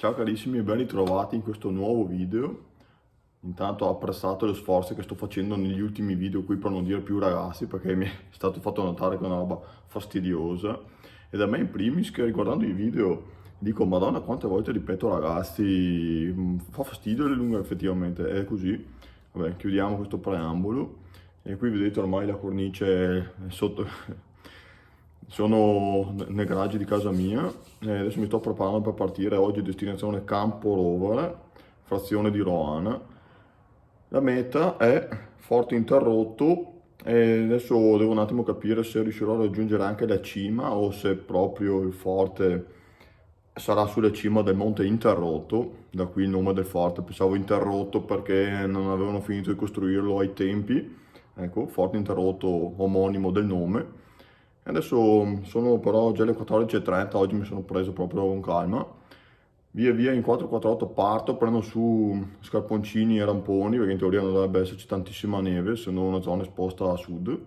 Ciao carissimi e ben ritrovati in questo nuovo video. Intanto ho apprezzato lo sforzo che sto facendo negli ultimi video qui, per non dire più ragazzi, perché mi è stato fatto notare che è una roba fastidiosa. E da me in primis, che riguardando i video dico Madonna quante volte ripeto ragazzi, fa fastidio le lunghe, effettivamente è così. Vabbè, chiudiamo questo preambolo e qui vedete ormai la cornice è sotto. Sono nel garage di casa mia e adesso mi sto preparando per partire. Oggi destinazione Campo Rovere, frazione di Roana. La meta è Forte Interrotto e adesso devo un attimo capire se riuscirò a raggiungere anche la cima o se proprio il forte sarà sulla cima del monte Interrotto, da qui il nome del forte. Pensavo Interrotto perché non avevano finito di costruirlo ai tempi. Ecco, Forte Interrotto omonimo del nome. E adesso sono però già le 14:30, oggi mi sono preso proprio con calma. Via via in 448 parto, prendo su scarponcini e ramponi, perché in teoria non dovrebbe esserci tantissima neve, essendo una zona esposta a sud.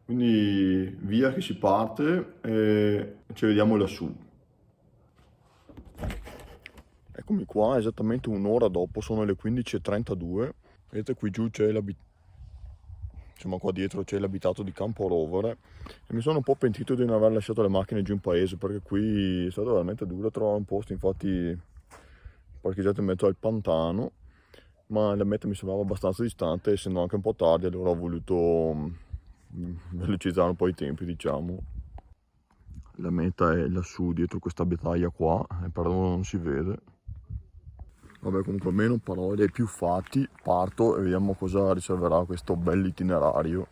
Quindi via che si parte e ci vediamo lassù. Eccomi qua, esattamente un'ora dopo, sono le 15:32. Vedete qui giù c'è insomma qua dietro c'è l'abitato di Campo Rovere e mi sono un po' pentito di non aver lasciato le macchine giù in paese, perché qui è stato veramente duro trovare un posto, infatti parcheggiato in mezzo al pantano, ma la meta mi sembrava abbastanza distante, essendo anche un po' tardi, allora ho voluto velocizzare un po' i tempi, diciamo. La meta è lassù dietro questa abitaia qua e per ora non si vede. Vabbè, comunque meno parole e più fatti, parto e vediamo cosa riserverà questo bel itinerario.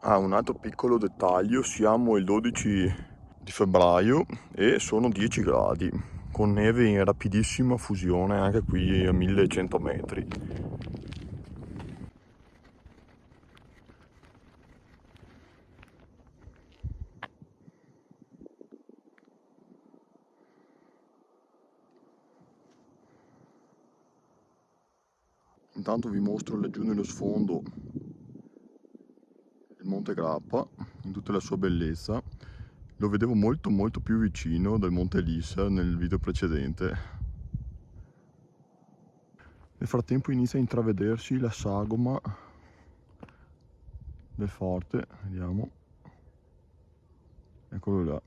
Ah, un altro piccolo dettaglio, siamo il 12 di febbraio e sono 10 gradi, con neve in rapidissima fusione anche qui a 1100 metri. Intanto vi mostro laggiù nello sfondo il Monte Grappa in tutta la sua bellezza. Lo vedevo molto più vicino del Monte Lissa nel video precedente. Nel frattempo inizia a intravedersi la sagoma del forte, vediamo, eccolo là.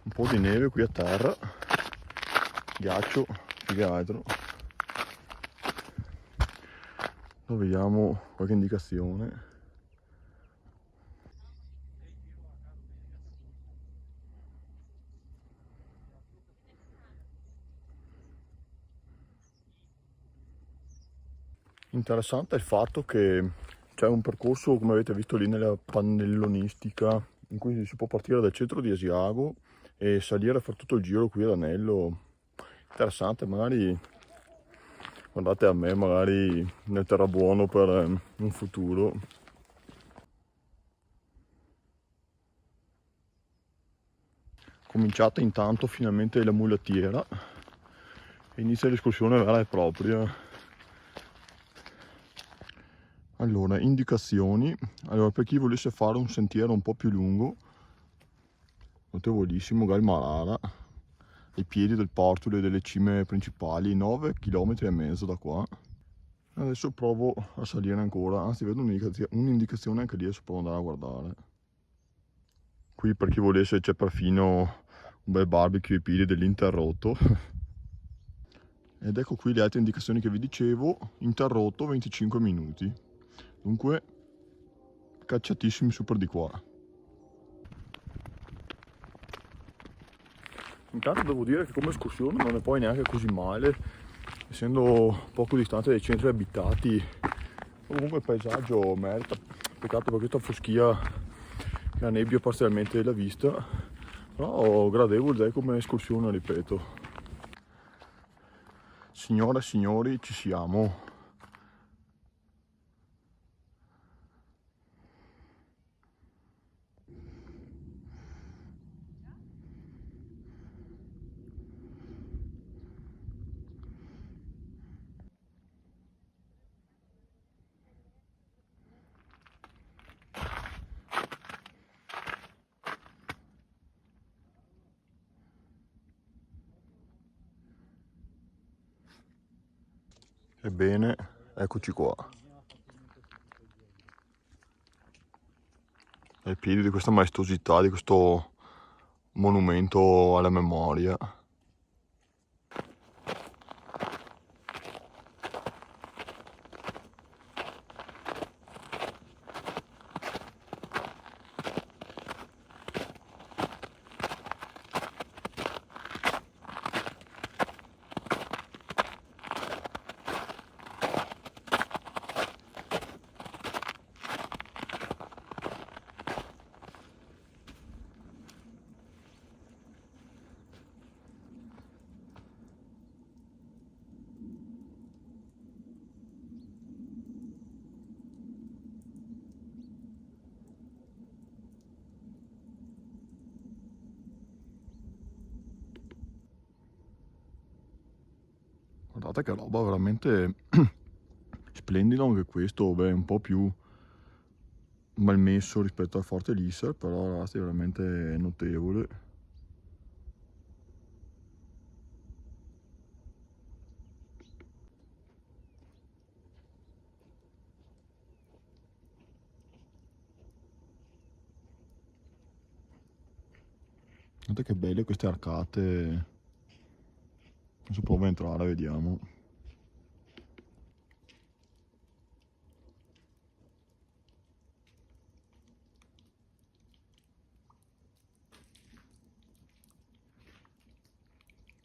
Un po' di neve qui a terra, ghiaccio più che altro. Lo vediamo qualche indicazione. Interessante il fatto che c'è un percorso, come avete visto lì nella pannellonistica, in cui si può partire dal centro di Asiago e salire a fare tutto il giro qui all'anello. Interessante, magari guardate a me, magari ne terrà buono per un futuro. Cominciata intanto finalmente la mulattiera e inizia l'escursione vera e propria. Allora, indicazioni. Allora, per chi volesse fare un sentiero un po' più lungo, notevolissimo, Galmarara, ai piedi del Portule e delle cime principali, 9,5 km da qua. Adesso provo a salire ancora, anzi vedo un'indicazione anche lì, adesso provo ad andare a guardare. Qui per chi volesse c'è perfino un bel barbecue ai piedi dell'Interrotto. Ed ecco qui le altre indicazioni che vi dicevo, Interrotto 25 minuti. Dunque, cacciatissimi super di qua. Intanto devo dire che come escursione non è poi neanche così male, essendo poco distante dai centri abitati. Comunque il paesaggio merita, peccato per questa foschia che la nebbia parzialmente la vista, però gradevole dai come escursione, ripeto. Signore e signori, ci siamo. Ebbene, eccoci qua, ai piedi di questa maestosità, di questo monumento alla memoria. Guardate che roba veramente splendido anche questo, beh, un po' più malmesso rispetto al Forte Lisser, però ragazzi è veramente notevole. Guardate che belle queste arcate. Adesso provo a entrare, vediamo.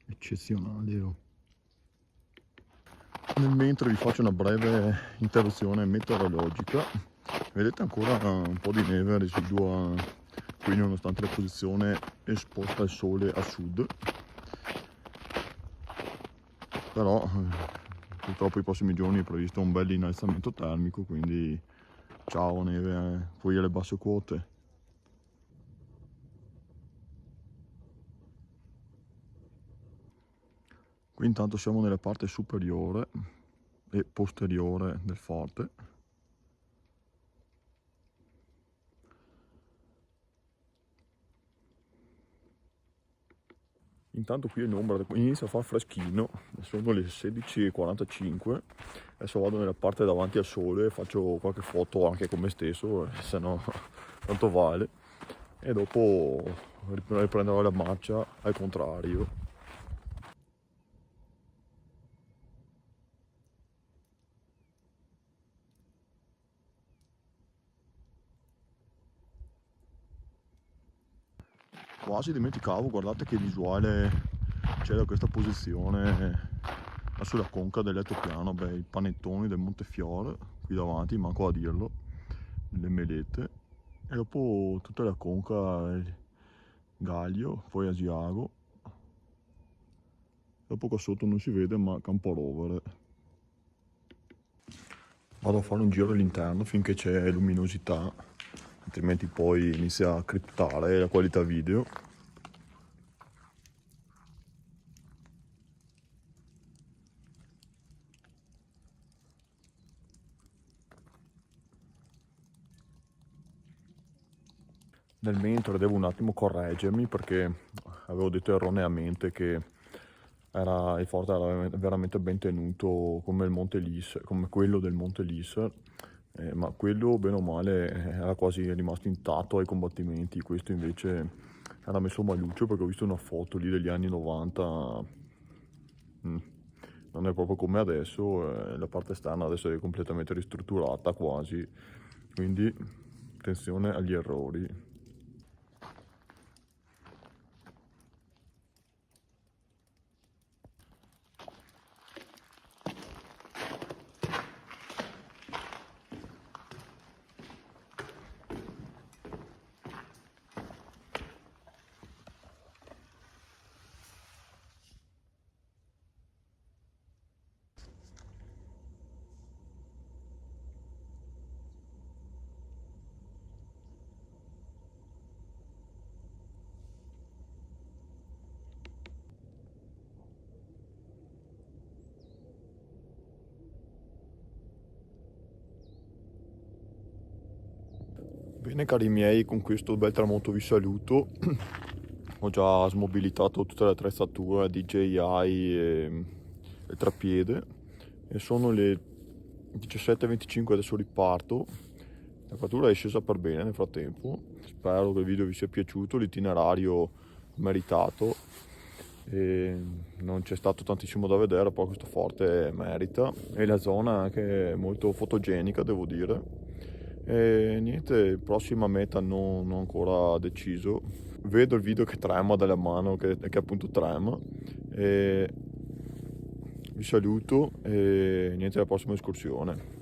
Eccezionali. Oh. Nel mentre vi faccio una breve interruzione meteorologica. Vedete ancora un po' di neve residua qui nonostante la posizione esposta al sole a sud. Però purtroppo i prossimi giorni è previsto un bel innalzamento termico, quindi ciao neve, poi alle basse quote. Qui intanto siamo nella parte superiore e posteriore del forte. Intanto qui in ombra inizia a far freschino, sono le 16:45, adesso vado nella parte davanti al sole, faccio qualche foto anche con me stesso, se no tanto vale, e dopo riprenderò la marcia al contrario. Quasi dimenticavo, guardate che visuale c'è da questa posizione sulla conca dell'altopiano, beh, i panettoni del Montefiore, qui davanti, manco a dirlo, le melette, e dopo tutta la conca, Galio, poi Asiago, dopo qua sotto non si vede ma Campo Rovere. Vado a fare un giro all'interno finché c'è luminosità, altrimenti poi inizia a criptare la qualità video. Nel mentre devo un attimo correggermi perché avevo detto erroneamente che il forte era veramente ben tenuto come il Monte Lisser, come quello del Monte Lisser, ma quello bene o male era quasi rimasto intatto ai combattimenti, questo invece era messo maluccio perché ho visto una foto lì degli anni 90, non è proprio come adesso, la parte esterna adesso è completamente ristrutturata quasi, quindi attenzione agli errori. Bene cari miei, con questo bel tramonto vi saluto. Ho già smobilitato tutta l'attrezzatura DJI e il treppiede. e sono le 17:25, adesso riparto. La temperatura è scesa per bene nel frattempo, spero che il video vi sia piaciuto, l'itinerario meritato, e non c'è stato tantissimo da vedere, poi questo forte merita, e la zona è anche molto fotogenica, devo dire. E niente, prossima meta non ancora deciso, vedo il video che trema dalla mano, che appunto trema, e vi saluto e niente, alla prossima escursione.